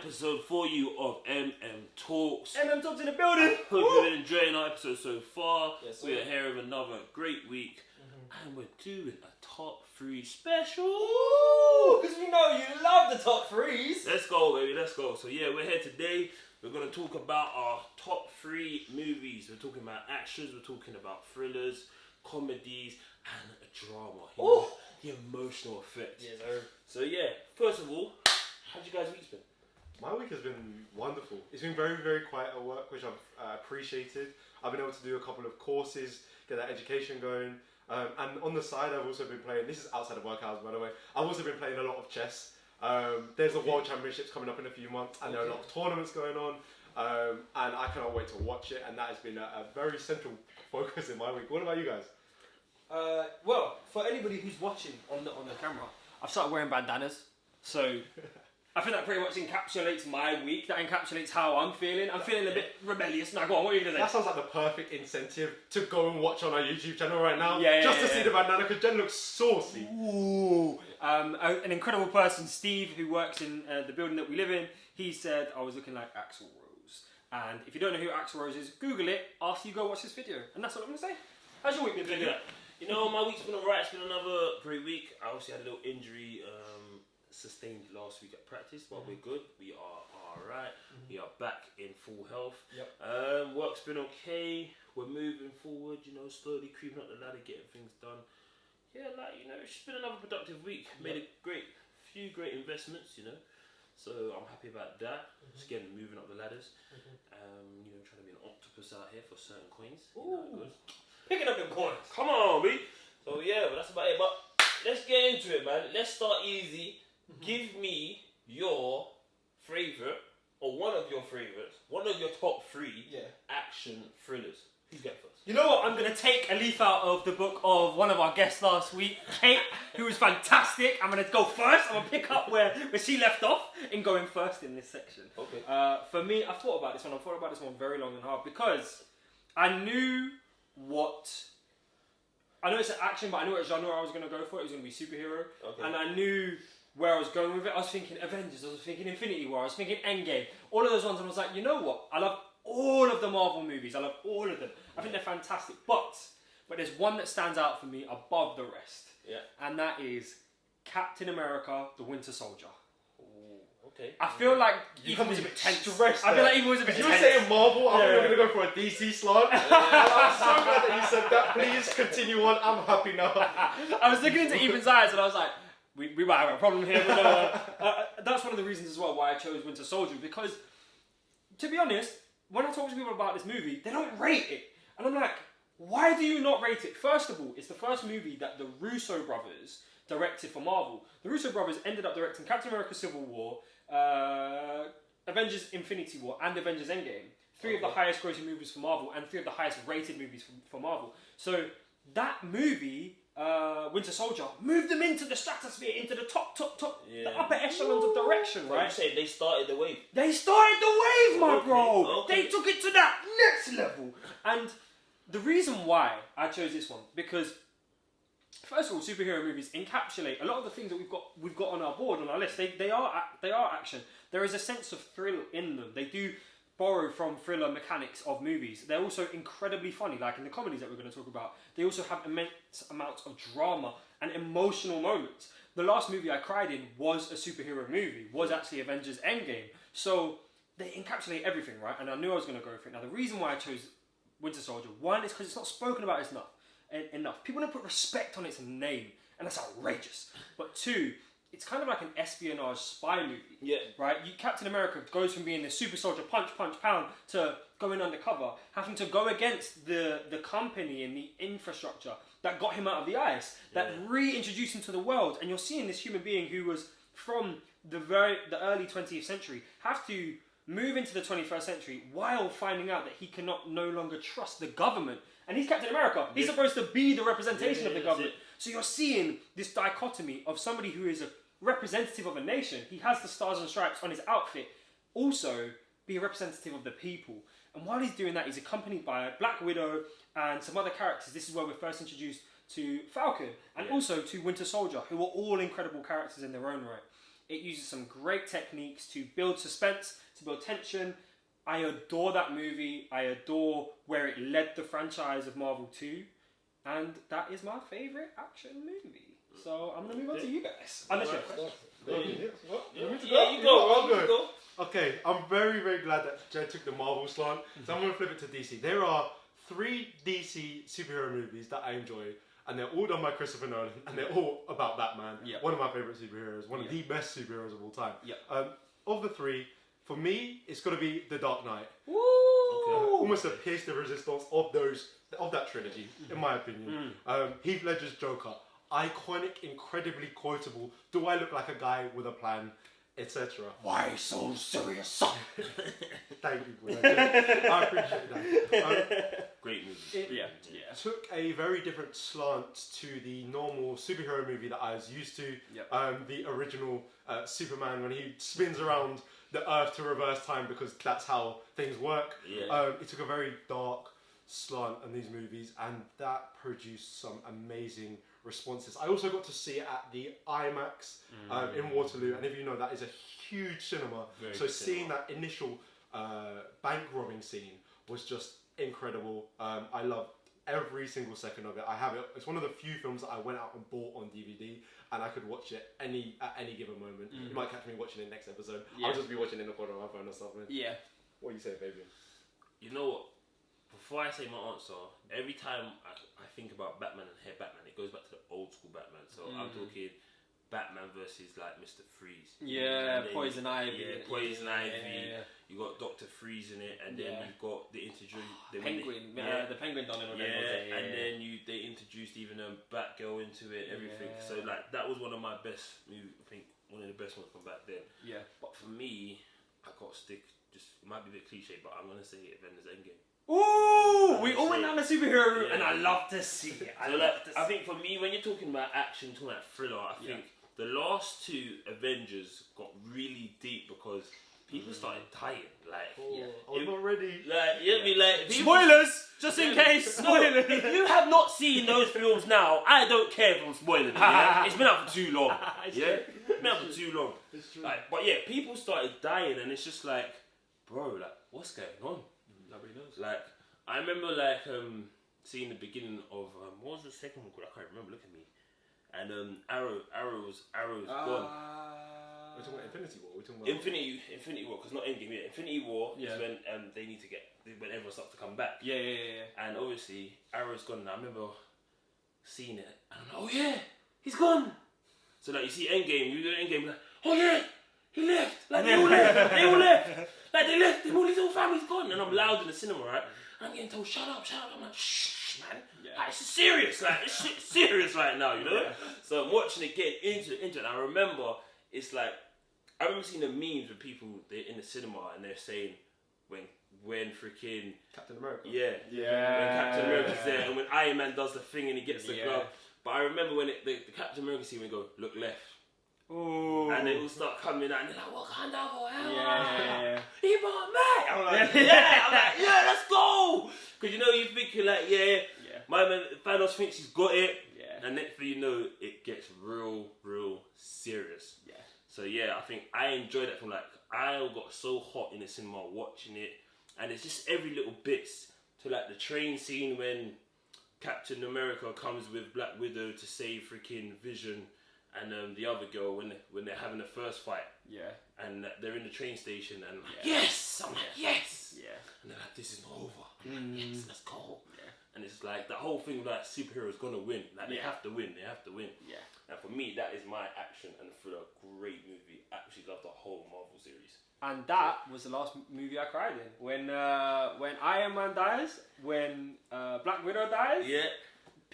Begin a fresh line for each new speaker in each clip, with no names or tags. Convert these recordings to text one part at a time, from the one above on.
episode for you of Talks.
Talks in the building.
Hope you've been enjoying our episode so far.
Yes,
we are here with another great week, and we're doing a top 3 special.
Because we know you love the top 3s.
Let's go, baby. Let's go. So yeah, we're here today. We're going to talk about our top 3 movies. We're talking about actions. We're talking about thrillers, comedies, and a drama. You know, the emotional effect.
Yes, sir.
So yeah, first of all, how's you guys' week been?
My week has been wonderful. It's been very, very quiet at work, which I've appreciated. I've been able to do a couple of courses, get that education going. And on the side, I've also been playing, this is outside of work hours, by the way, I've also been playing a lot of chess. There's the World Championships coming up in a few months, and there are a lot of tournaments going on. And I cannot wait to watch it, and that has been a very central focus in my week. What about you guys?
Well, for anybody who's watching on the camera, I've started wearing bandanas. So I think that pretty much encapsulates my week. That encapsulates how I'm feeling. I'm feeling a bit rebellious. Now, go on, what are you going to say?
That sounds like the perfect incentive to go and watch on our YouTube channel right now. Just to see the bandana, because Jen looks saucy.
Ooh. An incredible person, Steve, who works in the building that we live in, he said I was looking like Axl Rose. And if you don't know who Axl Rose is, Google it after you go watch this video. And that's what I'm going to say. How's your week been, Vicky?
You know, my week's been alright. It's been another great week. I obviously had a little injury sustained last week at practice, but we're good. We are alright. We are back in full health.
Yep.
Work's been okay. We're moving forward, you know, slowly creeping up the ladder, getting things done. Yeah, like, you know, it's just been another productive week. Made a few great investments, you know. So I'm happy about that. Just getting moving up the ladders. You know, trying to be an octopus out here for certain coins. You know, good.
Picking up them coins.
Come on, B. So yeah, but that's about it. But let's get into it, man. Let's start easy. Give me your favourite, or one of your favourites, one of your top 3 action thrillers. Who's going first?
You know what? I'm going to take a leaf out of the book of one of our guests last week, Kate, who was fantastic. I'm going to go first. I'm going to pick up where she left off in going first in this section.
Okay.
For me, I thought about this one. I thought about this one very long and hard because I knew it's an action, but I knew what genre I was going to go for. It was going to be superhero. Okay. And I knew where I was going with it. I was thinking Avengers, I was thinking Infinity War, I was thinking Endgame, all of those ones, and I was like, you know what? I love all of the Marvel movies. I love all of them. I think they're fantastic. But there's one that stands out for me above the rest.
Yeah.
And that is Captain America, the Winter Soldier.
Okay.
I feel like Ethan was a bit tense. I feel like Ethan was a bit tense.
You were saying Marvel, I think we're going to go for a DC slant. I'm so glad that you said that. Please continue on. I'm happy now.
I was looking into Ethan's eyes and I was like, we might have a problem here. But, that's one of the reasons as well why I chose Winter Soldier, because, to be honest, when I talk to people about this movie, they don't rate it. And I'm like, why do you not rate it? First of all, it's the first movie that the Russo brothers directed for Marvel. The Russo brothers ended up directing Captain America Civil War, Avengers Infinity War, and Avengers Endgame. 3 of the highest grossing movies for Marvel, and 3 of the highest rated movies for Marvel. So that movie, Winter Soldier, moved them into the stratosphere, into the top, the upper echelons of direction, right?
You say they started the wave.
They started the wave, my bro!
Okay.
They took it to that next level. And the reason why I chose this one, because first of all, superhero movies encapsulate a lot of the things that we've got on our board, on our list. They are action. There is a sense of thrill in them. They do borrow from thriller mechanics of movies. They're also incredibly funny, like in the comedies that we're going to talk about. They also have immense amounts of drama and emotional moments. The last movie I cried in was a superhero movie, was actually Avengers Endgame. So they encapsulate everything, right? And I knew I was going to go for it. Now, the reason why I chose Winter Soldier, one, is because it's not spoken about enough. People don't put respect on its name, and that's outrageous. But 2, it's kind of like an espionage spy movie.
Yeah.
Right? Captain America goes from being the super soldier, punch, pound, to going undercover, having to go against the company and the infrastructure that got him out of the ice, that reintroduced him to the world. And you're seeing this human being who was from the early 20th century have to move into the 21st century while finding out that he cannot no longer trust the government. And he's Captain America. He's supposed to be the representation of the government. So you're seeing this dichotomy of somebody who is a representative of a nation. He has the stars and stripes on his outfit. Also, be a representative of the people. And while he's doing that, he's accompanied by Black Widow and some other characters. This is where we're first introduced to Falcon and also to Winter Soldier, who are all incredible characters in their own right. It uses some great techniques to build suspense, to build tension. I adore that movie. I adore where it led the franchise of Marvel to. And that is my favourite action movie. So I'm going to move on to you guys. Unless you have questions.
You go.
Okay, I'm very, very glad that Jed took the Marvel slant. So I'm going to flip it to DC. There are 3 DC superhero movies that I enjoy, and they're all done by Christopher Nolan, and they're all about Batman.
Yep.
One of my favourite superheroes, one of the best superheroes of all time.
Yep.
Of the 3, for me, it's got to be The Dark Knight.
Woo!
Almost a pierce the resistance of that trilogy, in my opinion. Heath Ledger's Joker, iconic, incredibly quotable. Do I look like a guy with a plan, etc.
Why so serious?
Thank you for that. I appreciate that.
Great movie.
Yeah.
Took a very different slant to the normal superhero movie that I was used to.
Yep.
The original Superman, when he spins around the Earth to reverse time, because that's how things work.
Yeah.
It took a very dark slant on these movies, and that produced some amazing responses. I also got to see it at the IMAX in Waterloo, and if you know, that is a huge cinema. Seeing that initial bank robbing scene was just incredible. I loved every single second of it. I have it. It's one of the few films that I went out and bought on DVD, and I could watch it at any given moment. You might catch me watching it next episode. I'll just be watching it in the corner of my phone or something.
Yeah.
What do you say, Fabian?
You know what? Before I say my answer, every time I think about Batman and hear Batman, it goes back to the old school Batman. So I'm talking Batman versus like Mr. Freeze.
Yeah, Poison Ivy.
Yeah, Poison Ivy.
Yeah.
You got Dr. Freeze in it, and then you've got the
Penguin. The Penguin done it.
And then they introduced even Batgirl into it, everything.
Yeah.
So like that was one of my best movies. I think one of the best ones from back then.
Yeah.
But for me, I got to stick. Just it might be a bit cliche, but I'm gonna say Avengers Endgame.
Ooh, we all went down the superhero route, and I love to see it.
I think for me, when you're talking about action, talking about thriller, I think the last 2 Avengers got really deep because people started dying. Like,
I'm not ready.
Spoilers, just in case.
No, if you have not seen those films now, I don't care if I'm spoiling it. Yeah? It's been out for too long. It's been out for too long.
It's true.
Like, but yeah, people started dying, and it's just like, bro, like, what's going on?
Nobody knows.
Like, I remember seeing the beginning of what was the second one called? I can't remember. Look at me. And Arrow's gone.
We're talking about Infinity War. We're talking about
Infinity War, because not Endgame yet. Infinity War is when they need to when everyone starts to come back.
Yeah.
And obviously Arrow's gone. And I remember seeing it, and I'm like, oh yeah, he's gone. So like you see Endgame, you do Endgame, like, oh yeah, he left. Like they all left. Like they left him. All his whole family's gone. And I'm loud in the cinema, right? And I'm getting told, shut up. I'm like, shh, man.
Yeah.
Like, it's serious. Like this shit's serious right now, you know. So I'm watching it, getting into it. And I remember it's like, I remember seeing the memes with people in the cinema, and they're saying when freaking
Captain America.
when Captain America's there, and when Iron Man does the thing and he gets the glove. But I remember when the Captain America scene, when they go, look left.
Ooh.
And they all start coming out, and they're like, Wakanda forever.
Yeah.
He bought me. I'm like, yeah, let's go. Because you know, you're thinking like, my man Thanos thinks he's got it.
Yeah.
And next thing you know, it gets real serious.
Yeah.
So yeah, I think I enjoyed that from like, I got so hot in the cinema watching it. And it's just every little bits to like the train scene when Captain America comes with Black Widow to save freaking Vision. And the other girl, when they're having the first fight, and they're in the train station, and like, yes, I'm like, yes, and they're like, this is not over, like, yes, let's go, and it's like the whole thing like superheroes gonna win, like they have to win, and for me that is my action and thriller great movie. Absolutely love the whole Marvel series.
And that was the last movie I cried in. When Iron Man dies, when Black Widow dies,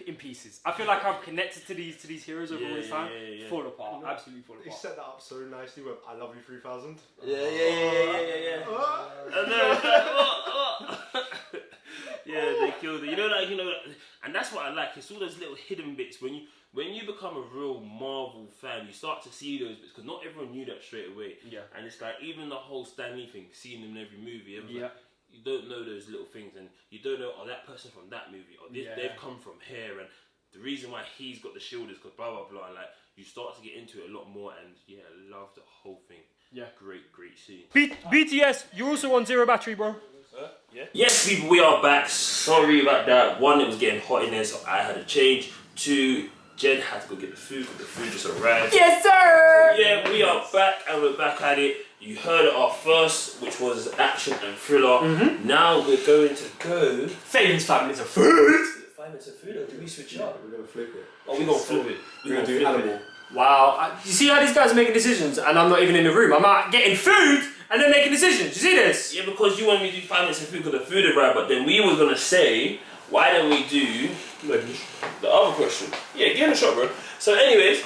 in pieces. I feel like I'm connected to these heroes over all this time. Fall apart, absolutely fall apart.
He set that up so nicely with "I Love You 3000."
Yeah. Yeah, they killed it. You know, and that's what I like. It's all those little hidden bits. When you become a real Marvel fan, you start to see those bits because not everyone knew that straight away. Yeah. And it's like even the whole Stan Lee thing, seeing him in every movie. Like, you don't know those little things, and you don't know, that person from that movie, or they've come from here, and the reason why he's got the shield is because blah blah blah. And like you start to get into it a lot more, and yeah, I love the whole thing.
Yeah.
Great scene.
BTS, you're also on zero battery, bro.
Yeah. Yes, people, we are back. Sorry about that. One, it was getting hot in there, so I had to change. Two, Jed had to go get the food because the food just arrived.
Yes, sir!
So, yeah, we are back and we're back at it. You heard it off first, which was action and thriller. Now we're going to go...
Famous 5 minutes of food!
5 minutes of food, or do we switch up?
We're gonna flip it.
Oh, we're going to flip it.
We're gonna do animal.
Wow, you see how these guys are making decisions and I'm not even in the room. I'm out getting food and then making decisions. You see this?
Yeah, because you want me to do 5 minutes of food because the food arrived, but then we were going to say, why don't we do the other question? Yeah, give it a shot, bro. So anyways,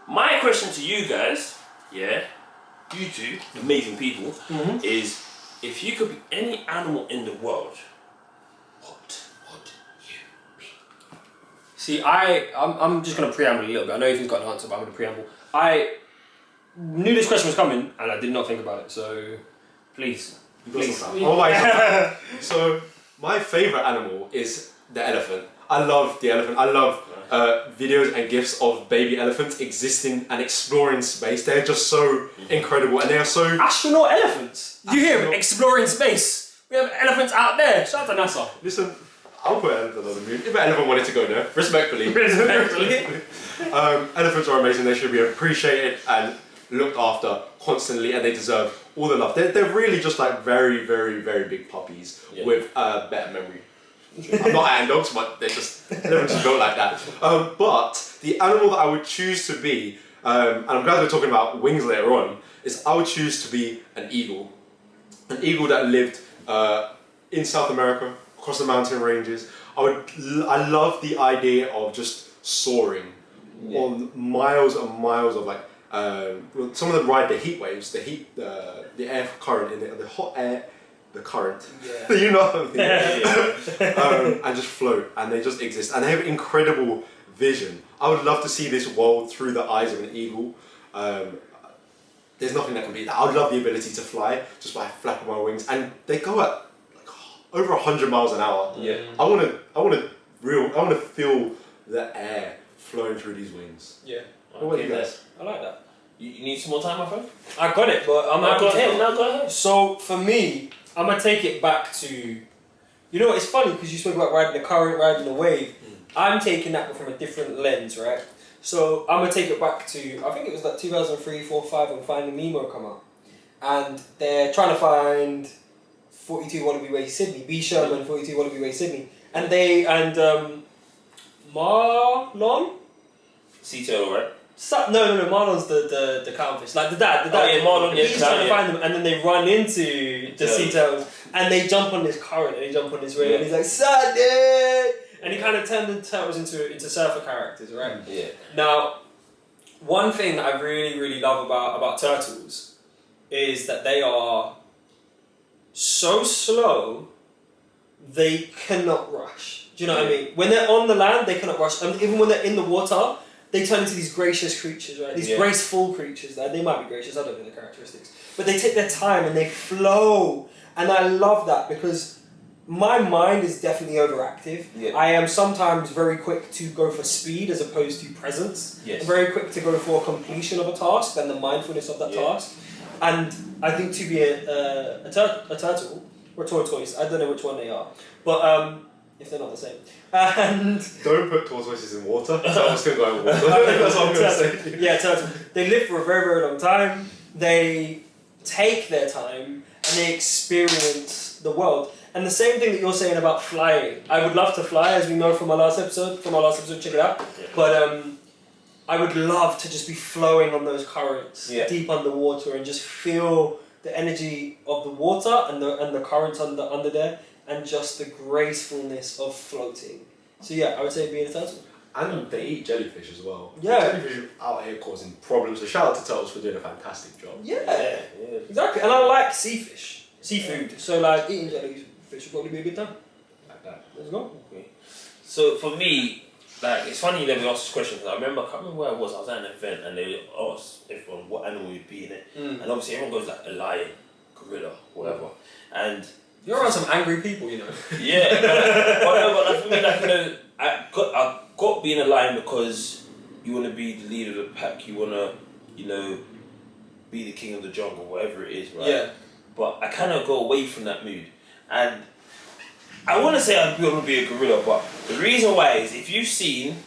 my question to you guys, yeah, you two, amazing people, is if you could be any animal in the world, what would you be?
See, I'm just going to preamble a little bit. I know Ethan's got an answer, but I'm going to preamble. I knew this question was coming and I did not think about it, so please.
Oh my god. So, my favourite animal is the elephant. I love the elephant. I love videos and gifs of baby elephants existing and exploring space. They're just so incredible and they are so...
Astronaut elephants! You hear them? Exploring space! We have elephants out there! Shout out to NASA!
Listen, I'll put an elephant on the moon. If an elephant wanted to go there, respectfully. Elephants are amazing. They should be appreciated and looked after constantly and they deserve all the love. They're really just like very, very, very big puppies with better memory. I'm not iron dogs, but they're just built like that. But the animal that I would choose to be, and I'm glad we're talking about wings later on, is I would choose to be an eagle. An eagle that lived in South America, across the mountain ranges. I love the idea of just soaring on miles and miles of like, some of them ride the heat waves, the air current in the hot air, the current, you know what I mean? And just float, and they just exist, and they have incredible vision. I would love to see this world through the eyes of an eagle. There's nothing that can beat that. I would love the ability to fly just by flapping my wings, and they go at like over 100 miles an hour.
Yeah.
I want to feel the air flowing through these wings.
Yeah.
What about you guys?
I like that.
You need some more time, my friend?
I got it, but I'm not
go ahead.
So for me, I'm gonna take it back to, you know, it's funny because you spoke about riding the current, riding the wave. I'm taking that from a different lens, right? So I'm gonna take it back to, I think it was like 2003, 4, 5 when Finding Nemo come out, and they're trying to find 42 Wallaby Way Sydney, B Sherman 42 Wallaby Way Sydney, and Marlon.
Sea turtle, right?
No, Marlon's the clownfish, like the dad.
Oh yeah, Marlon.
He's trying to find them, and then they run into the sea turtles, and they jump on this current, and they jump on this wave, and he's like, Sunday! And he kind of turned the turtles into surfer characters, right?
Yeah.
Now, one thing that I really, really love about turtles is that they are so slow, they cannot rush. Do you know what I mean? When they're on the land, they cannot rush. And even when they're in the water, they turn into these gracious creatures, right? These graceful creatures. They might be gracious, I don't know the characteristics. But they take their time and they flow. And I love that because my mind is definitely overactive.
Yeah.
I am sometimes very quick to go for speed as opposed to presence.
Yes.
I'm very quick to go for completion of a task than the mindfulness of that task. And I think to be a turtle or a tortoise, I don't know which one they are, but if they're not the same. And
don't put tortoises in water. So I'm just gonna go in water. That's what I'm gonna say.
Yeah, turtle. They live for a very, very long time. They take their time and they experience the world. And the same thing that you're saying about flying. I would love to fly, as we know from our last episode. Check it out.
Yeah.
But I would love to just be flowing on those currents deep underwater and just feel the energy of the water and the currents under there, and just the gracefulness of floating. So yeah, I would say being a turtle.
And they eat jellyfish as well.
Yeah.
Jellyfish are out here causing problems. So shout out to turtles for doing a fantastic job.
Yeah, exactly. And I like seafood. So like eating jellyfish would probably be a good time.
Like that.
Let's go.
Okay. So for me, like, it's funny that we asked this question because I can't remember where I was at an event and they asked everyone what animal you'd be in it. And obviously everyone goes like a lion, gorilla, whatever. And
you're around some angry people, you know.
Yeah, but for me, like, you know, I got being a lion because you want to be the leader of the pack. You want to, you know, be the king of the jungle, whatever it is, right?
Yeah.
But I kind of go away from that mood, and I want to say I want to be a gorilla, but the reason why is if you've seen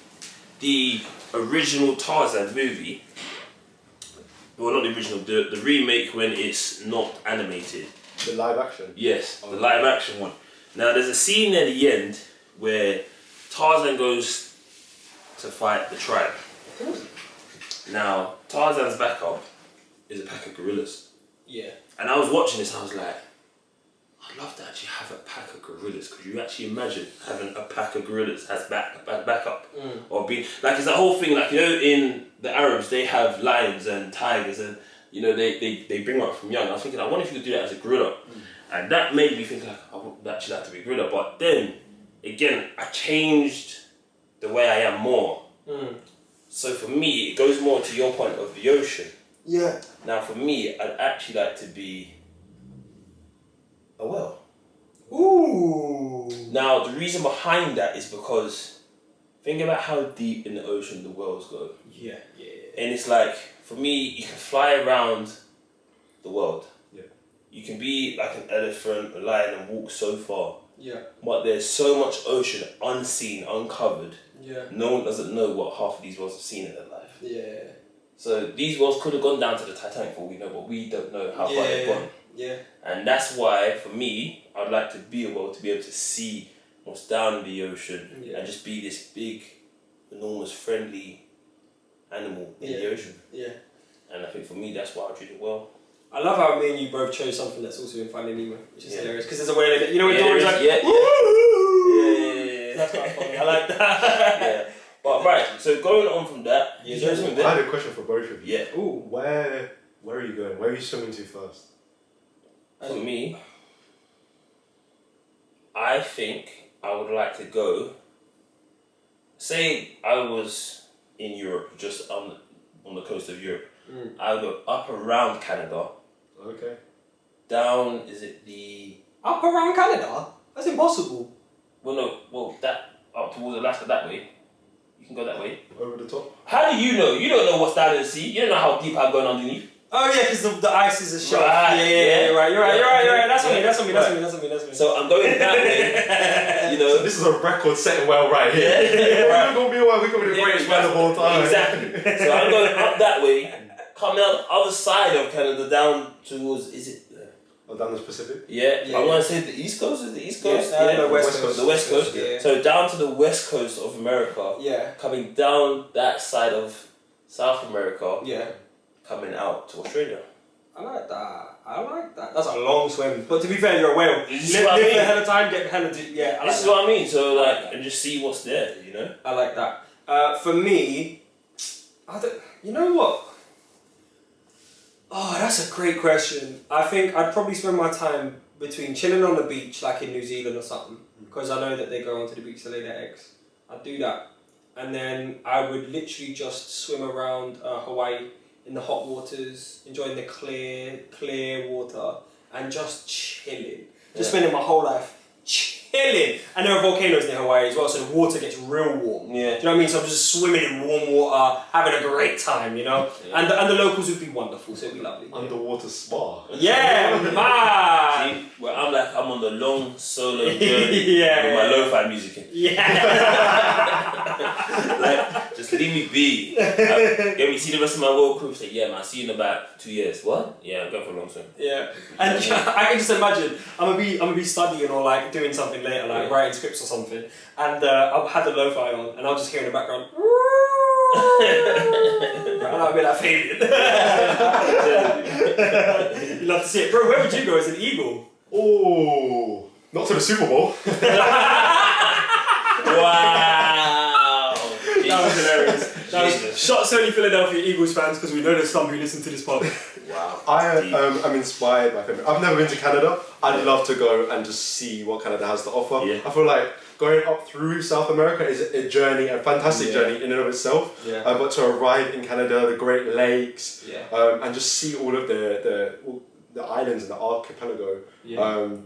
the original Tarzan movie, well, not the original, the remake when it's not animated.
The live action.
Yes, the live action one. Now, there's a scene at the end where Tarzan goes to fight the tribe. Now, Tarzan's backup is a pack of gorillas.
Yeah.
And I was watching this and I was like, I'd love to actually have a pack of gorillas. Could you actually imagine having a pack of gorillas as backup? Or being, like, it's that whole thing, like, you know, in the Arabs, they have lions and tigers and, you know, they bring up from young. I was thinking, I wonder if you could do that as a gorilla. And that made me think, like, I would actually like to be a gorilla. But then, again, I changed the way I am more. So for me, it goes more to your point of the ocean.
Yeah.
Now, for me, I'd actually like to be a whale.
Ooh.
Now, the reason behind that is because think about how deep in the ocean the whales go.
Yeah.
And it's like, for me, you can fly around the world.
Yeah.
You can be like an elephant, a lion, and walk so far.
Yeah.
But there's so much ocean unseen, uncovered.
Yeah.
No one doesn't know what half of these whales have seen in their life.
Yeah.
So these whales could have gone down to the Titanic for all we know, but we don't know how far they've gone.
Yeah.
And that's why, for me, I'd like to be a whale, to be able to see what's down in the ocean and just be this big, enormous, friendly animal in the ocean.
Yeah.
And I think for me, that's why I treat it well.
I love how me and you both chose something that's also in Finding Nemo, which is hilarious because there's a way that, you know, when Dory's like, that's quite funny. I like that.
Yeah. But right, so going on from that,
I had a question for both of you.
Yeah.
Ooh.
Where are you going? Where are you swimming to first?
For me, I think I would like to go. Say I was in Europe, just on the coast of Europe. I would go up around Canada.
Okay.
Down, is it the
Up around Canada? That's impossible.
that up towards Alaska that way. You can go that way.
Over the top.
How do you know? You don't know what's down in the sea. You don't know how deep I'm going underneath.
Oh yeah, because the ice is a shelf.
Right,
Yeah, right. You're right. That's on me. That's on me.
Right. So I'm going that way. You know.
So this is a record setting well right here.
Right.
We're gonna be a while. We're gonna be the greatest man of all time.
Exactly. So I'm going up that way, coming out the other side of Canada down towards, is it?
Oh, down the Pacific.
Yeah.
Yeah.
I want to say the East Coast. Is the East Coast?
Yeah,
Yeah.
the West Coast.
The West Coast.
Yeah.
So down to the West Coast of America.
Yeah.
Coming down that side of South America.
Yeah.
Coming out to Australia.
I like that. That's a long swim. But to be fair, you're a whale.
This is
Live
what I mean.
for hella time, get hella deep. Yeah, I like
This is
that.
what I mean. So like, and just see what's there. You know.
I like that. For me, you know what? Oh, that's a great question. I think I'd probably spend my time between chilling on the beach, like in New Zealand or something, because I know that they go onto the beach to lay their eggs. I'd do that. And then I would literally just swim around Hawaii in the hot waters, enjoying the clear water, and just chilling. Just spending my whole life chilling. And there are volcanoes near Hawaii as well, so the water gets real warm.
Yeah.
Do you know what I mean? So I'm just swimming in warm water, having a great time, you know?
Yeah.
And the locals would be wonderful, so it'd be lovely.
Underwater spa.
Yeah, man!
See, well, I'm on the long solo journey with my lo-fi music in.
Yeah.
Like, just leave me be. Get me see the rest of my world crew. Say, yeah, man, see you in about 2 years. What? Yeah, I'm going for a long swim.
Yeah, and I can just imagine I'm gonna be studying or like doing something later, like writing scripts or something, and I'll have the lo-fi on, and I'll just hear in the background, and I'll be like fading. You love to see it, bro. Where would you go as an eagle?
Oh, not to the Super Bowl.
Wow.
That was hilarious. That was
Jesus.
shots only Philadelphia Eagles fans because we know there's some who listen to this pod.
Wow.
I'm inspired by family. I've never been to Canada. I'd love to go and just see what Canada has to offer.
Yeah.
I feel like going up through South America is a journey, a fantastic journey in and of itself.
Yeah.
But to arrive in Canada, the Great Lakes,
Yeah.
and just see all of the islands and the archipelago,
Yeah.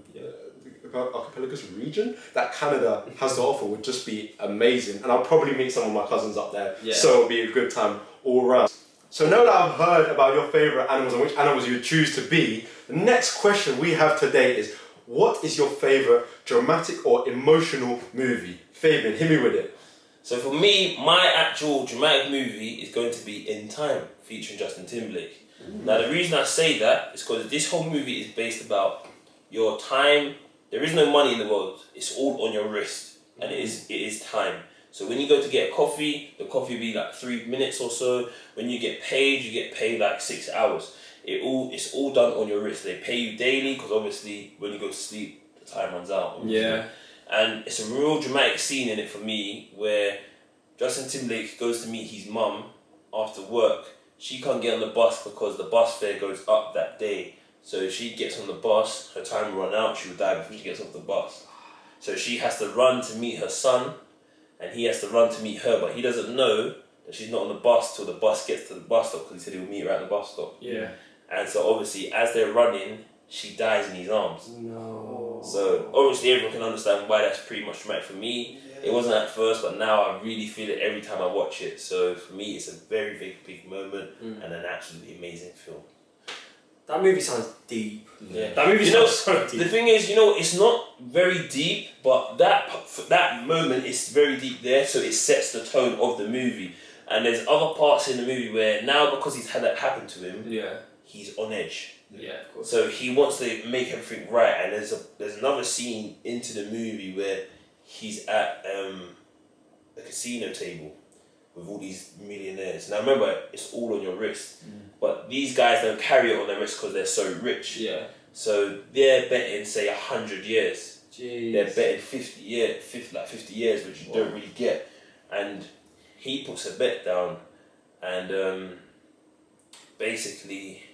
archipelagus region that Canada has to offer would just be amazing. And I'll probably meet some of my cousins up there, so it'll be a good time all around. So now that I've heard about your favourite animals and which animals you would choose to be, the next question we have today is, what is your favourite dramatic or emotional movie? Fabian, hit me with it.
So for me, my actual dramatic movie is going to be In Time, featuring Justin Timberlake. Now the reason I say that is because this whole movie is based about your time. There is no money in the world. It's all on your wrist, and it is time. So when you go to get a coffee, the coffee will be like 3 minutes or so. When you get paid like 6 hours. It's all done on your wrist. They pay you daily because obviously when you go to sleep, the time runs out. Obviously.
Yeah.
And it's a real dramatic scene in it for me where Justin Timberlake goes to meet his mum after work. She can't get on the bus because the bus fare goes up that day. So if she gets on the bus, her time will run out, she will die before she gets off the bus. So she has to run to meet her son, and he has to run to meet her, but he doesn't know that she's not on the bus till the bus gets to the bus stop because he said he'll meet her at the bus stop.
Yeah.
And so obviously as they're running, she dies in his arms.
No.
So obviously everyone can understand why that's pretty much traumatic for me. It wasn't at first, but now I really feel it every time I watch it. So for me, it's a very big moment and an absolutely amazing film.
That movie sounds deep.
Yeah.
That movie sounds so deep.
The thing is, it's not very deep, but that moment is very deep there, so it sets the tone of the movie. And there's other parts in the movie where now, because he's had that happen to him, he's on edge.
Yeah, of course.
So he wants to make everything right, and there's another scene into the movie where he's at a casino table with all these millionaires. Now remember, it's all on your wrist, but these guys don't carry it on their wrist because they're so rich.
Yeah.
So they're betting, say, 100 years.
Jeez.
They're betting 50 years, which you don't really get. And he puts a bet down, and basically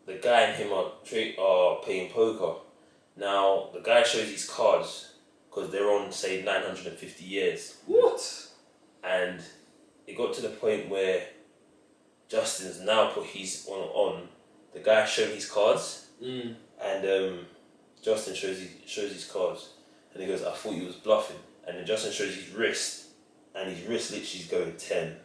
the guy and him are playing poker. Now the guy shows his cards because they're on, say, 950 years.
What?
And it got to the point where Justin's now put his on. The guy showed his cards, and Justin shows his cards, and he goes, "I thought you was bluffing." And then Justin shows his wrist, and his wrist literally is going 10,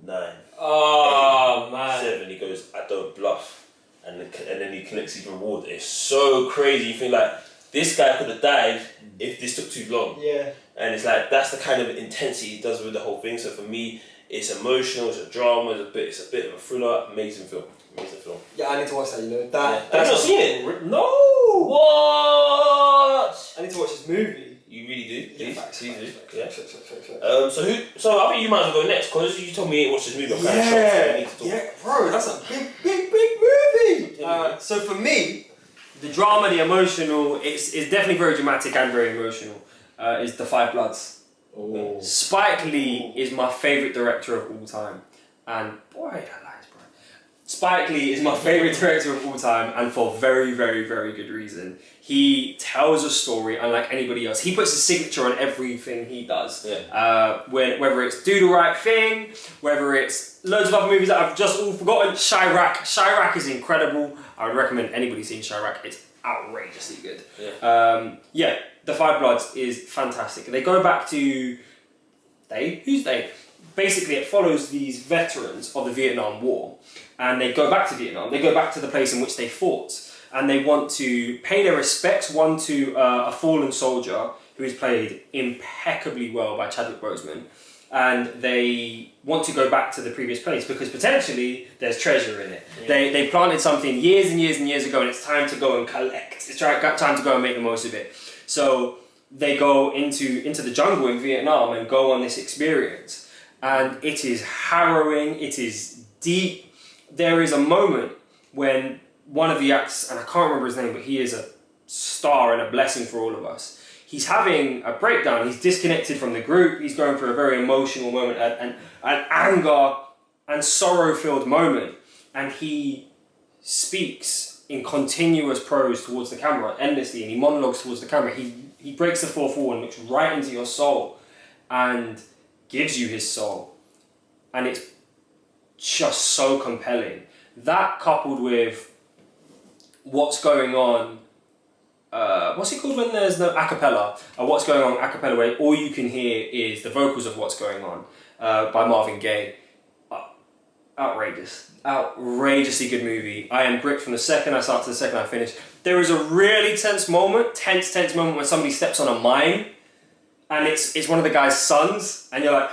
9,
Oh
8,
man.
7. He goes, "I don't bluff," and then he collects his reward. It's so crazy. You think like this guy could have died if this took too long.
Yeah.
And it's like that's the kind of intensity he does with the whole thing. So for me, it's emotional, it's a drama, it's a bit of a thriller. Amazing film.
Yeah, I need to watch that.
Have you
That's
not seen it?
No.
What?
I need to watch this movie.
You really do? Please,
Facts,
please do.
facts,
Yeah.
facts.
So I think you might as well go next because you told me you ain't watched this movie. I'm kind of shocked. So we need to talk.
Yeah, bro, that's a big movie. So for me,
The drama, the emotional, it's definitely very dramatic and very emotional. Is The Five Bloods.
Oh.
Spike Lee is my favourite director of all time. And boy, that lies, bro. Spike Lee is my favourite director of all time, and for very, very, very good reason. He tells a story unlike anybody else. He puts a signature on everything he does.
Yeah.
Whether it's Do the Right Thing, whether it's loads of other movies that I've just all forgotten. Chirac. Chirac is incredible. I would recommend anybody seeing Chirac. It's outrageously good.
Yeah.
The Five Bloods is fantastic. They go back to... Who's they? Basically, it follows these veterans of the Vietnam War. And they go back to Vietnam. They go back to the place in which they fought. And they want to pay their respects, one to a fallen soldier who is played impeccably well by Chadwick Boseman. And they want to go back to the previous place because potentially there's treasure in it. Yeah. They planted something years and years and years ago, and it's time to go and collect. It's time to go and make the most of it. So they go into the jungle in Vietnam and go on this experience. And it is harrowing, it is deep. There is a moment when one of the acts, and I can't remember his name, but he is a star and a blessing for all of us. He's having a breakdown. He's disconnected from the group. He's going through a very emotional moment, an anger and sorrow-filled moment. And he speaks in continuous prose towards the camera, endlessly, and he monologues towards the camera. He breaks the fourth wall and looks right into your soul and gives you his soul. And it's just so compelling. That coupled with what's going on what's it called when there's no acapella? What's Going On acapella, where all you can hear is the vocals of What's Going On by Marvin Gaye. Outrageously good movie. I am gripped from the second I start to the second I finish. There is a really tense moment when somebody steps on a mine, and it's one of the guy's sons, and you're like,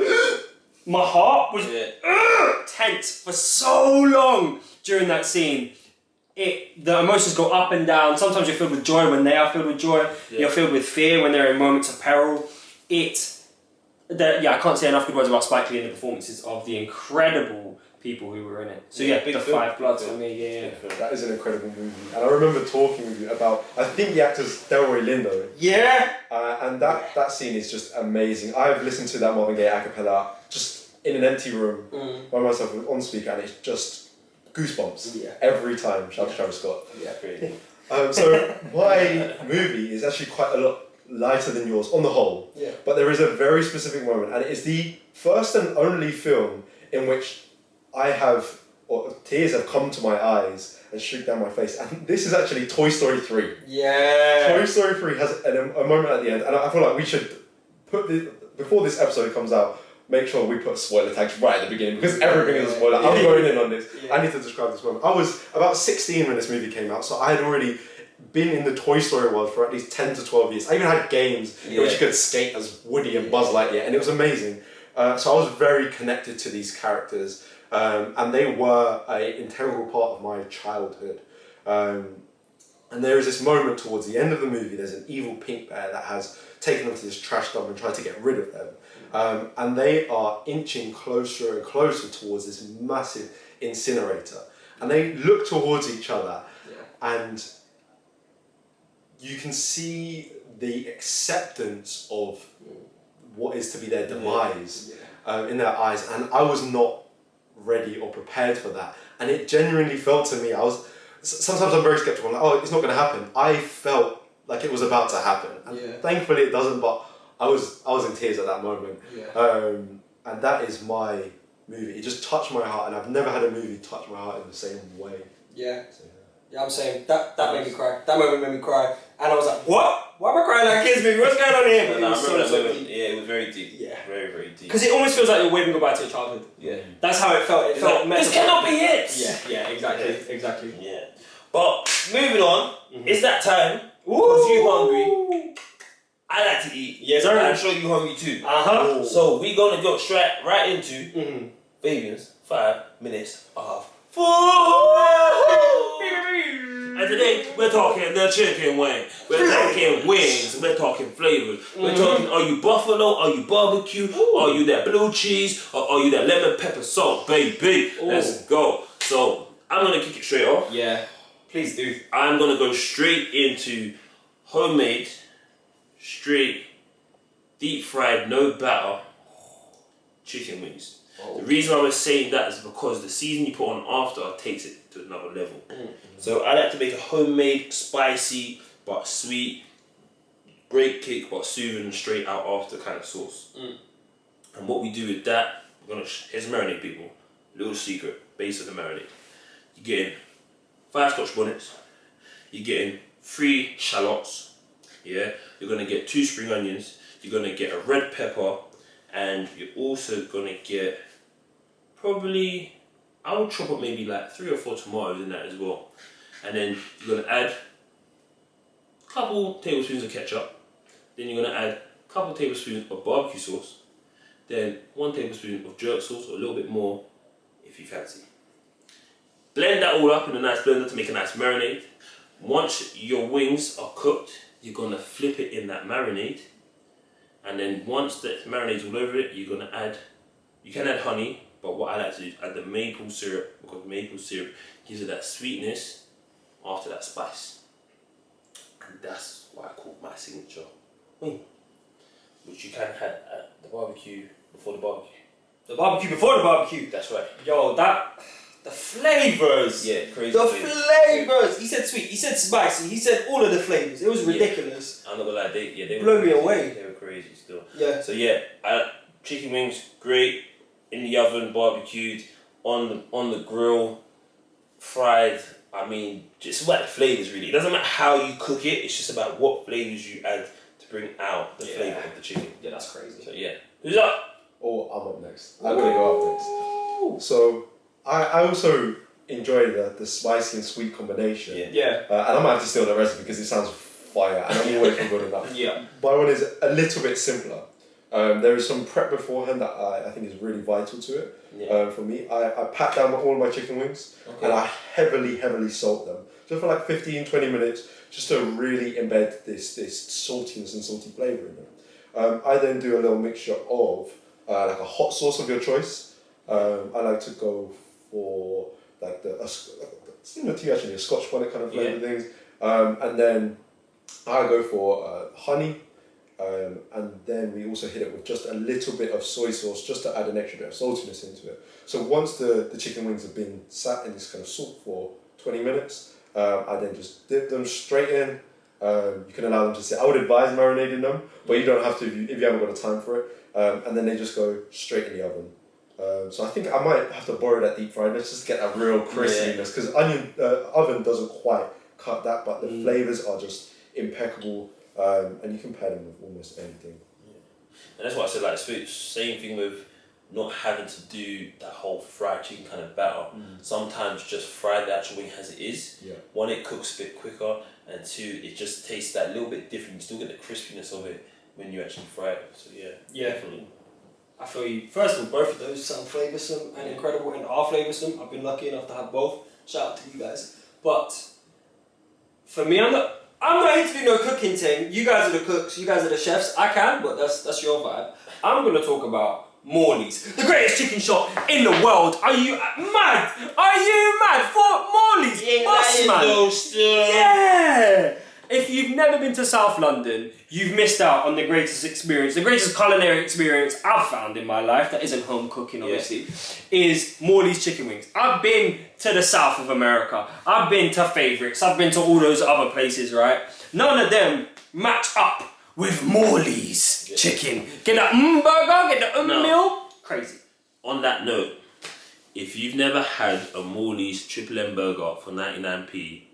my heart was tense for so long during that scene. The emotions go up and down. Sometimes you're filled with joy when they are filled with joy. You're filled with fear when they're in moments of peril. I can't say enough good words about Spike Lee and the performances of the incredible people who were in it. So
big
the
film.
Five Bloods for me.
That is an incredible movie, and I remember talking with you about. I think the actor's Delroy Lindo.
Yeah.
And that scene is just amazing. I've listened to that Marvin Gaye a cappella just in an empty room by myself on speaker, and it's just goosebumps every time. Shout out to Travis Scott.
Yeah, really.
So my movie is actually quite a lot lighter than yours on the whole.
Yeah.
But there is a very specific moment, and it is the first and only film in which tears have come to my eyes and streaked down my face. And this is actually Toy Story 3.
Yeah.
Toy Story 3 has a moment at the end, and I feel like we should before this episode comes out, make sure we put spoiler tags right at the beginning, because everything is a spoiler. I'm going in on this.
Yeah.
I need to describe this moment. I was about 16 when this movie came out, so I had already been in the Toy Story world for at least 10 to 12 years. I even had games in which you could skate as Woody and Buzz Lightyear, and it was amazing. So I was very connected to these characters, and they were an integral part of my childhood. And there is this moment towards the end of the movie, there's an evil pink bear that has taken them to this trash dump and tried to get rid of them. And they are inching closer and closer towards this massive incinerator. And they look towards each other, and you can see the acceptance of what is to be their demise in their eyes. And I was not ready or prepared for that. And it genuinely felt to me, sometimes I'm very skeptical. I'm like, oh, it's not going to happen. I felt like it was about to happen. And thankfully it doesn't, but I was in tears at that moment. And that is my movie. It just touched my heart, and I've never had a movie touch my heart in the same way.
Yeah, I'm saying that made me cry. That moment made me cry, and I was like, "What? Why am I crying like kids movie? What's going on here?"
I remember that moment. Yeah, it was very deep.
Yeah,
very deep.
Because it almost feels like you're waving goodbye to your childhood.
Yeah,
that's how it felt. It felt
like, this cannot be it.
Yeah, exactly.
Yeah, but moving on, it's that time. Because you hungry. I like to eat. Yes, I'm sure you hungry too. So we gonna go right into Fabian's 5 minutes of food. And today we're talking the chicken wing. We're talking wings. We're talking flavors. We're talking, are you buffalo? Are you barbecue? Are you that blue cheese? Or are you that lemon pepper salt, baby? Let's go. So I'm gonna kick it straight off.
Yeah, please do.
I'm gonna go straight into homemade, straight, deep fried, no batter chicken wings. The reason I was saying that is because the seasoning you put on after takes it to another level. So I like to make a homemade, spicy but sweet, great kick but soothing and straight out after kind of sauce. And what we do with that, here's the marinade, people. Little secret, base of the marinade. You're getting 5 Scotch bonnets. You're getting 3 shallots. Yeah, you're gonna get 2 spring onions. You're gonna get a red pepper, and you're also gonna get probably, I would chop up maybe like 3 or 4 tomatoes in that as well. And then you're gonna add a couple tablespoons of ketchup. Then you're gonna add a couple tablespoons of barbecue sauce. Then 1 tablespoon of jerk sauce, or a little bit more if you fancy. Blend that all up in a nice blender to make a nice marinade. Once your wings are cooked, you're gonna flip it in that marinade. And then once the marinade's all over it, you're gonna add, you can add honey, but what I like to do is add the maple syrup, because maple syrup gives it that sweetness after that spice. And that's what I call my signature wing, which you can have at the barbecue before the barbecue.
The barbecue before the barbecue.
That's right.
Yo, the flavors.
Yeah, crazy.
The flavors. He said sweet. He said spicy. He said all of the flavors. It was ridiculous.
I'm not gonna lie, they
blew me away.
They were crazy still.
Yeah.
So yeah, chicken wings, great in the oven, barbecued, on the grill, fried I mean, just about the flavours really. It doesn't matter how you cook it, it's just about what flavours you add to bring out the flavour of the chicken.
Yeah, that's crazy.
So yeah. Who's up?
Oh, I'm up next. I'm gonna go up next. So I also enjoy the spicy and sweet combination.
Yeah.
And I might have to steal the recipe because it sounds fire and I'm always good enough.
Yeah.
My one is a little bit simpler. There is some prep beforehand that I think is really vital to it. For me, I pat down all my chicken wings and I heavily salt them. Just for like 15-20 minutes, just to really embed this saltiness and salty flavour in them. I then do a little mixture of like a hot sauce of your choice. I like to go for like similar to you actually, a Scotch bonnet kind of flavour things. And then I go for honey. And then we also hit it with just a little bit of soy sauce just to add an extra bit of saltiness into it. So once the chicken wings have been sat in this kind of salt for 20 minutes, I then just dip them straight in. You can allow them to sit. I would advise marinating them, but you don't have to if you haven't got the time for it. And then they just go straight in the oven. So I think I might have to borrow that deep fryer just to get that real crispiness because oven doesn't quite cut that, but the flavours are just impeccable. And you can pair them with almost anything.
And that's what I said, like, same thing with not having to do that whole fried chicken kind of batter. Sometimes just fry the actual wing as it is. One, it cooks a bit quicker, and two, it just tastes that little bit different. You still get the crispiness of it when you actually fry it. So definitely.
I feel you. First of all, both of those sound flavoursome and incredible and are flavoursome. I've been lucky enough to have both. Shout out to you guys. But for me, I'm not here to do no cooking thing. You guys are the cooks, you guys are the chefs. I can, but that's your vibe. I'm gonna talk about Morley's, the greatest chicken shop in the world. Are you mad? Are you mad for Morley's? Boss man. Yeah. If you've never been to South London, you've missed out on the greatest experience, the greatest culinary experience I've found in my life, that isn't home cooking obviously, is Morley's chicken wings. I've been to the south of America, I've been to Favourites, I've been to all those other places, right? None of them match up with Morley's chicken. Get that burger, get the meal. Crazy.
On that note, if you've never had a Morley's Triple M burger for 99p,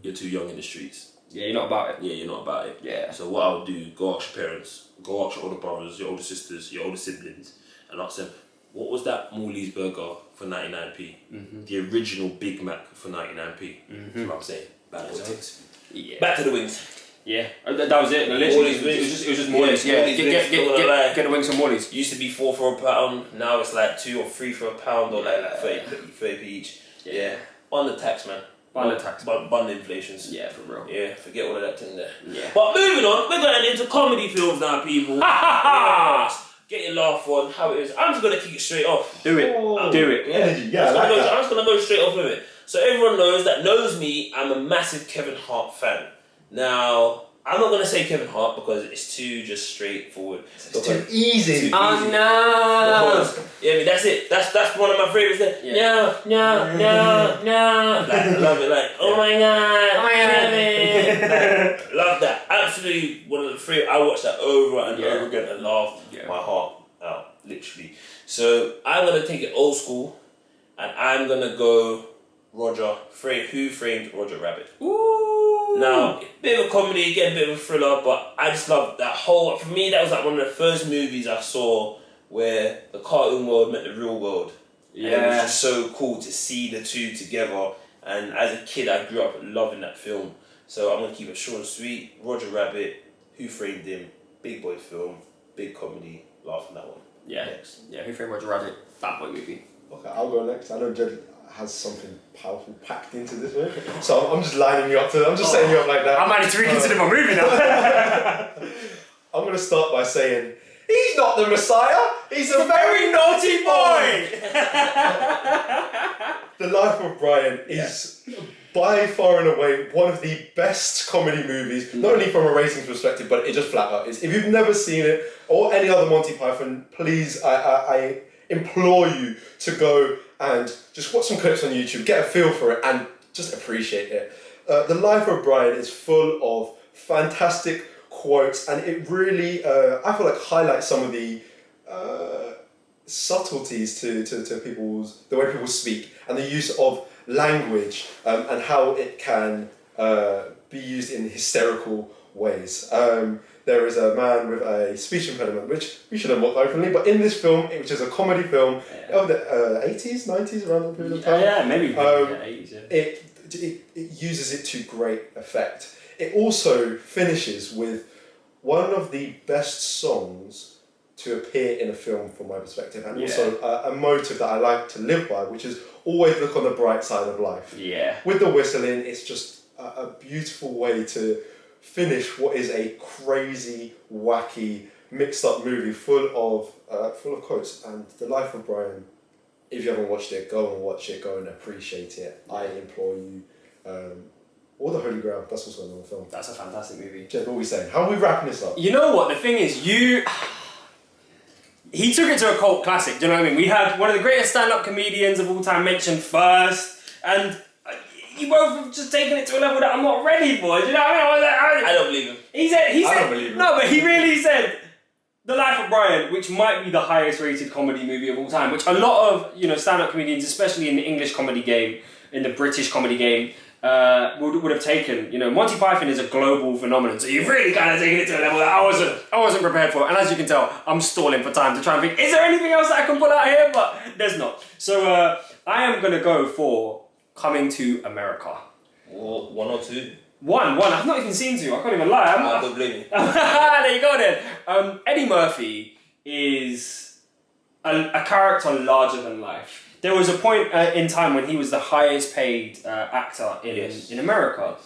you're too young in the streets.
Yeah, you're not about it.
Yeah, you're not about it.
Yeah.
So what I'll do, go ask your parents, go ask your older brothers, your older sisters, your older siblings, and ask them, what was that Morley's burger for 99p? The original Big Mac for 99p. That's what I'm saying. Back to the wings.
Yeah.
Back to the wings.
Yeah, that was it. Literally, it was just Morley's. Yeah, get the wings from Morley's.
Used to be 4 for a pound. Now it's like 2 or 3 for a pound, or like 30p each. Yeah. On the tax, man.
Bun the tax.
Bun the inflations.
Yeah, for real.
Yeah, forget all of that thing there.
Yeah.
But moving on, we're going into comedy films now, people. Yes. Get your laugh on, how it is. I'm just gonna kick it straight off.
Do it. Do it.
Energy. Yeah,
I'm just gonna go straight off with it. So everyone knows me, I'm a massive Kevin Hart fan. Now, I'm not gonna say Kevin Hart because it's too just straightforward.
It's too easy.
Oh no!
Yeah, I mean that's it. That's one of my favorites. No. Like, I love it. Like, oh my god, Kevin. Like, love that. Absolutely one of the favorite. I watched that over and over again and laughed my heart out, literally. So I'm gonna take it old school, and I'm gonna go Who Framed Roger Rabbit.
Ooh.
Now, bit of a comedy, again, a bit of a thriller, but I just love that whole. For me, that was like one of the first movies I saw where the cartoon world met the real world. Yeah. And it was just so cool to see the two together. And as a kid, I grew up loving that film. So I'm gonna keep it short and sweet. Roger Rabbit, Who Framed Him, big boy film, big comedy, laugh on that one.
Yeah.
Next.
Yeah, Who Framed Roger Rabbit? Bad boy movie.
Okay, I'll go next. I know Jed has something powerful packed into this one, so I'm just lining you up to. I'm just setting you up like that.
I might need to reconsider my movie now.
I'm gonna start by saying he's not the Messiah. He's a very naughty boy. The Life of Brian is by far and away one of the best comedy movies, not only from a ratings perspective, but it just flat out is. If you've never seen it or any other Monty Python, please, I implore you to go and just watch some clips on YouTube, get a feel for it, and just appreciate it. The Life of Brian is full of fantastic quotes, and it really, I feel like, highlights some of the subtleties to the way people speak, and the use of language and how it can be used in hysterical ways. There is a man with a speech impediment, which we shouldn't watch openly, but in this film, which is a comedy film of the 80s, 90s, around that period of time.
Yeah, maybe 80s, yeah.
It uses it to great effect. It also finishes with one of the best songs to appear in a film from my perspective, and also a motive that I like to live by, which is always look on the bright side of life.
Yeah.
With the whistling, it's just a beautiful way to finish what is a crazy, wacky, mixed up movie full of quotes. And The Life of Brian, if you haven't watched it, go and watch it, go and appreciate it. I implore you. Or The Holy Grail, that's what's going on in the film.
That's a fantastic movie.
Jed, what are we saying? How are we wrapping this up?
You know what, the thing is, he took it to a cult classic, do you know what I mean? We had one of the greatest stand-up comedians of all time mentioned first, and you both have just taken it to a level that I'm not ready for, do you know what I mean?
I don't believe him.
He said,
I don't believe him.
No, but he really said, The Life of Brian, which might be the highest rated comedy movie of all time, which a lot of, stand-up comedians, especially in the English comedy game, in the British comedy game, would have taken. Monty Python is a global phenomenon, so you've really kind of taken it to a level that I wasn't prepared for. And as you can tell, I'm stalling for time to try and think, is there anything else that I can pull out here? But there's not. So I am going to go for Coming to America.
Or 1 or 2.
One. I've not even seen 2. I can't even lie.
I don't believe me.
There you go then. Eddie Murphy is a character larger than life. There was a point in time when he was the highest paid actor in America.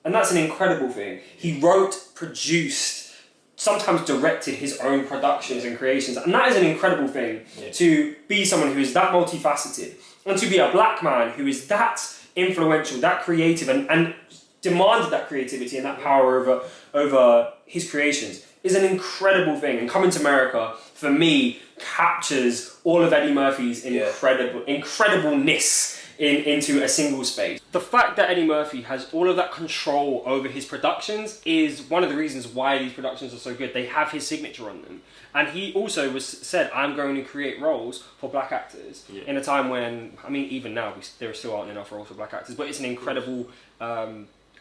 And that's an incredible thing. He wrote, produced, sometimes directed his own productions and creations. And that is an incredible thing, to be someone who is that multifaceted. And to be a black man who is that influential, that creative, and demanded that creativity and that power over his creations is an incredible thing. And Coming to America, for me, captures all of Eddie Murphy's incredibleness into a single space. The fact that Eddie Murphy has all of that control over his productions is one of the reasons why these productions are so good. They have his signature on them. And he also said, I'm going to create roles for black actors in a time when, even now, there still aren't enough roles for black actors, but it's an incredible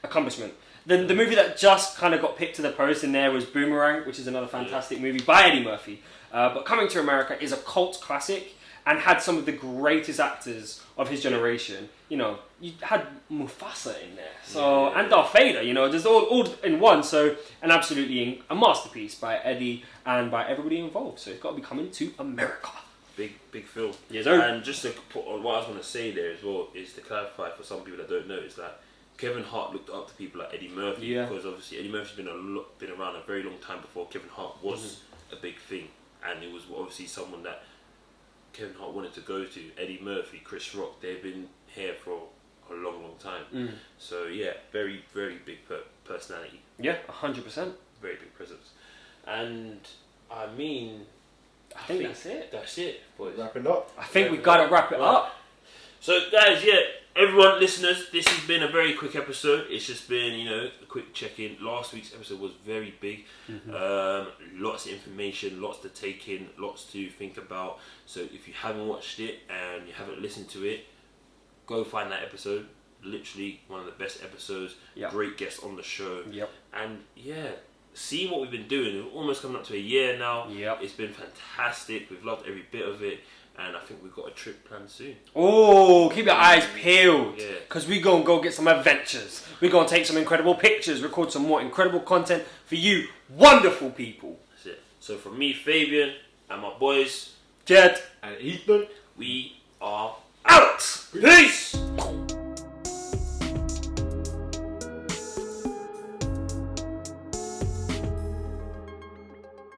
accomplishment. The movie that just kind of got picked to the post in there was Boomerang, which is another fantastic movie by Eddie Murphy. But Coming to America is a cult classic and had some of the greatest actors of his generation. You had Mufasa in there, and Darth Vader. Just all in one. So absolutely a masterpiece by Eddie and by everybody involved. So it's got to be Coming to America.
Big film.
Yes, sir.
And just to put on what I was going to say there as well is to clarify for some people that don't know is that Kevin Hart looked up to people like Eddie Murphy because obviously Eddie Murphy's been around a very long time before Kevin Hart was a big thing, and it was obviously someone that Kevin Hart wanted to go to. Eddie Murphy, Chris Rock, they've been here for a long time. So yeah, very big personality.
Yeah, 100%.
Very big presence, and I think
that's it.
That's it, boys.
Wrapping up.
I think we've got to wrap it up.
So guys, everyone, listeners, this has been a very quick episode. It's just been, a quick check-in. Last week's episode was very big. Lots of information, lots to take in, lots to think about. So if you haven't watched it and you haven't listened to it, go find that episode. Literally one of the best episodes. Great guests on the show. And see what we've been doing. We're almost coming up to a year now. It's been fantastic. We've loved every bit of it. And I think we've got a trip planned soon.
Oh, keep your eyes peeled.
Yeah.
Because we're going to go get some adventures. We're going to take some incredible pictures, record some more incredible content for you wonderful people.
That's it. So from me, Fabian, and my boys,
Jed,
and Ethan,
we are